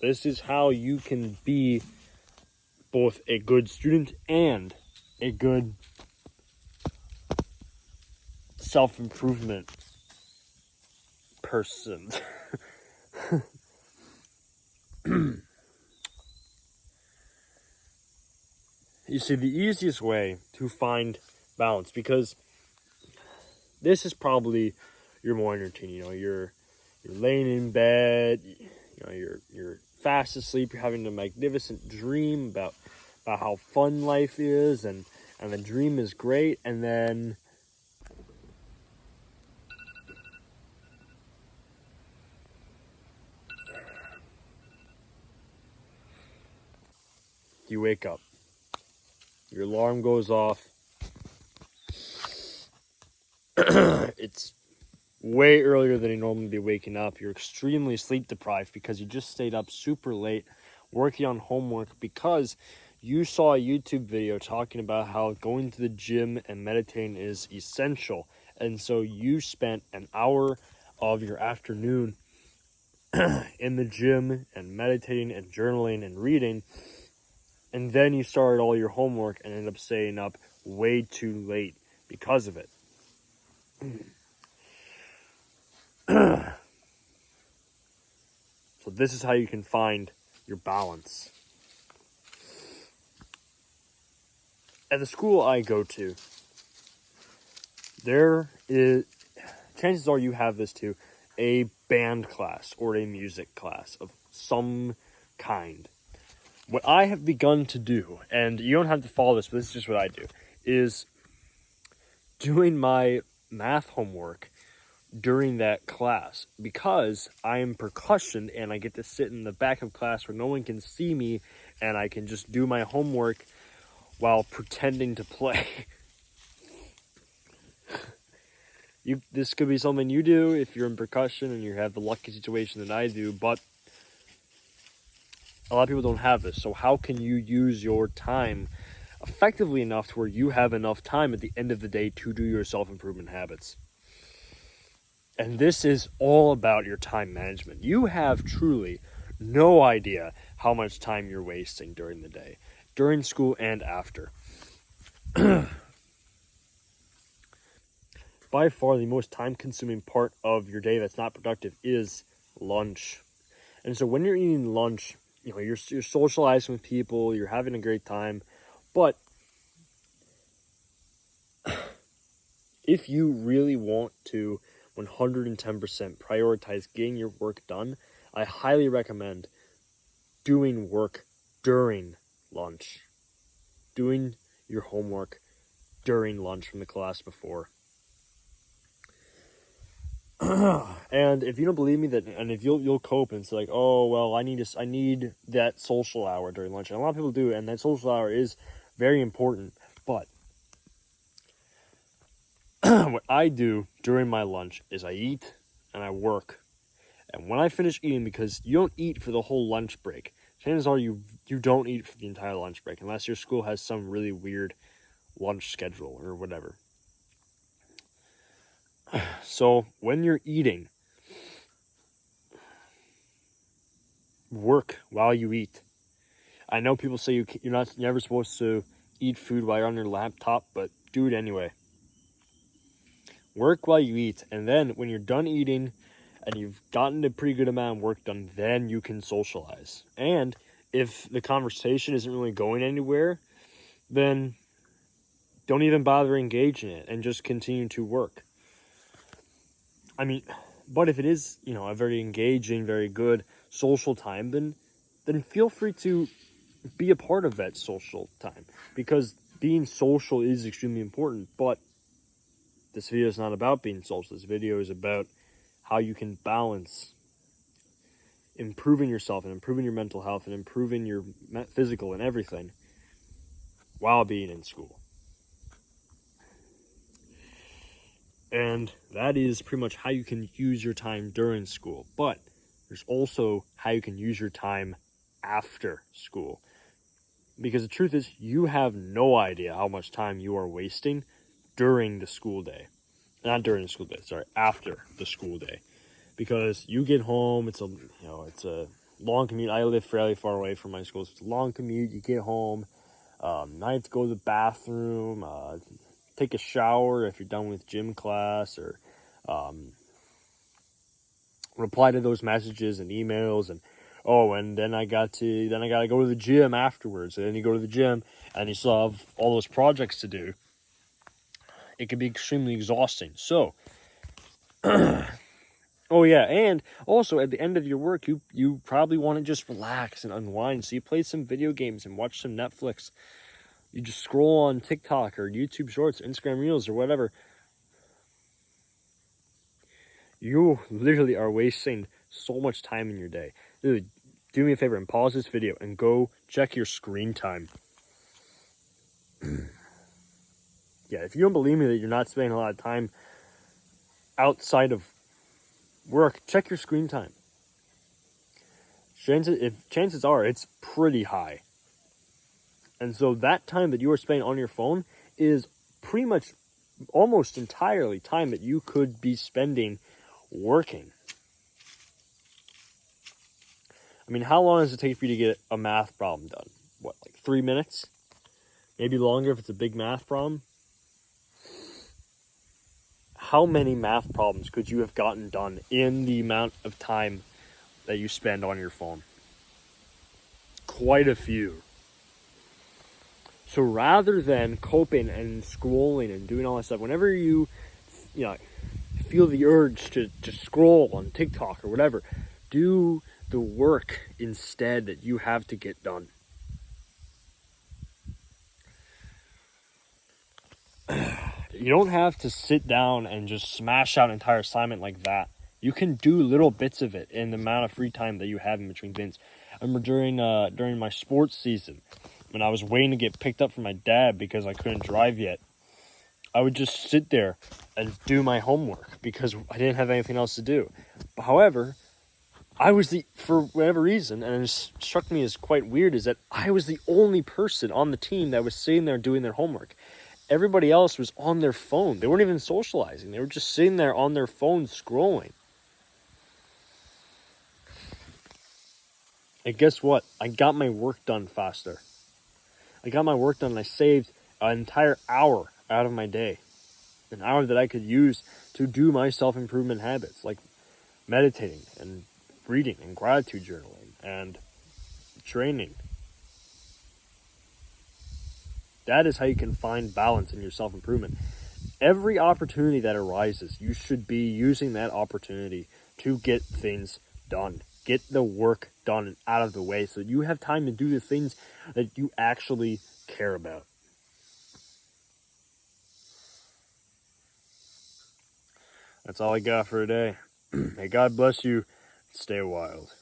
This is how you can be both a good student and a good self-improvement person. You see, the easiest way to find balance, because this is probably your morning routine. You're laying in bed, you're fast asleep, you're having a magnificent dream about how fun life is, and the dream is great, and then you wake up. Your alarm goes off. It's way earlier than you normally be waking up. You're extremely sleep deprived because you just stayed up super late working on homework because you saw a YouTube video talking about how going to the gym and meditating is essential. And so you spent an hour of your afternoon in the gym and meditating and journaling and reading. And then you started all your homework and ended up staying up way too late because of it. So this is how you can find your balance. At the school I go to, there is, chances are you have this too, a band class or a music class of some kind. What I have begun to do, and you don't have to follow this, but this is just what I do, is doing my math homework during that class, because I am percussion and I get to sit in the back of class where no one can see me and I can just do my homework while pretending to play. This could be something you do if you're in percussion and you have the lucky situation that I do, but a lot of people don't have this. So how can you use your time effectively enough to where you have enough time at the end of the day to do your self-improvement habits? And this is all about your time management. You have truly no idea how much time you're wasting during the day, during school and after. By far, the most time-consuming part of your day that's not productive is lunch. And so when you're eating lunch, you're socializing with people, you're having a great time, but if you really want to 110% prioritize getting your work done, I highly recommend doing work during lunch. Doing your homework during lunch from the class before. And if you don't believe me, and if you'll cope and say like, oh well, I need that social hour during lunch, and a lot of people do, and that social hour is very important. But what I do during my lunch is I eat and I work. And when I finish eating, because you don't eat for the whole lunch break, chances are you don't eat for the entire lunch break unless your school has some really weird lunch schedule or whatever. So when you're eating, work while you eat. I know people say you're never supposed to eat food while you're on your laptop, but do it anyway. Work while you eat, and then when you're done eating and you've gotten a pretty good amount of work done, then you can socialize. And if the conversation isn't really going anywhere, then don't even bother engaging in it and just continue to work. I mean, but if it is, a very engaging, very good social time, then feel free to be a part of that social time, because being social is extremely important. But this video is not about being social. This video is about how you can balance improving yourself and improving your mental health and improving your physical and everything while being in school. And that is pretty much how you can use your time during school. But there's also how you can use your time after school. Because the truth is, you have no idea how much time you are wasting during the school day. Not during the school day, sorry, after the school day. Because you get home, it's a long commute. I live fairly far away from my school, so it's a long commute. You get home, I have to go to the bathroom, take a shower if you're done with gym class, or reply to those messages and emails, and then I gotta go to the gym afterwards. And then you go to the gym and you still have all those projects to do. It can be extremely exhausting. So, oh yeah, and also at the end of your work, you probably want to just relax and unwind. So you play some video games and watch some Netflix. You just scroll on TikTok or YouTube Shorts, Instagram Reels, or whatever. You literally are wasting so much time in your day. Dude, do me a favor and pause this video and go check your screen time. Yeah, if you don't believe me that you're not spending a lot of time outside of work, check your screen time. Chances are it's pretty high. And so that time that you are spending on your phone is pretty much almost entirely time that you could be spending working. I mean, how long does it take for you to get a math problem done? What, like 3 minutes? Maybe longer if it's a big math problem? How many math problems could you have gotten done in the amount of time that you spend on your phone? Quite a few. So rather than coping and scrolling and doing all that stuff, whenever you feel the urge to scroll on TikTok or whatever, do the work instead that you have to get done. You don't have to sit down and just smash out an entire assignment like that. You can do little bits of it in the amount of free time that you have in between things. I remember during my sports season, when I was waiting to get picked up from my dad because I couldn't drive yet, I would just sit there and do my homework because I didn't have anything else to do. However, for whatever reason, and it struck me as quite weird, is that I was the only person on the team that was sitting there doing their homework. Everybody else was on their phone. They weren't even socializing. They were just sitting there on their phone scrolling. And guess what? I got my work done faster. I got my work done and I saved an entire hour out of my day. An hour that I could use to do my self-improvement habits, like meditating and reading and gratitude journaling and training. That is how you can find balance in your self-improvement. Every opportunity that arises, you should be using that opportunity to get things done. Get the work done and out of the way so that you have time to do the things that you actually care about. That's all I got for today. May God bless you. Stay wild.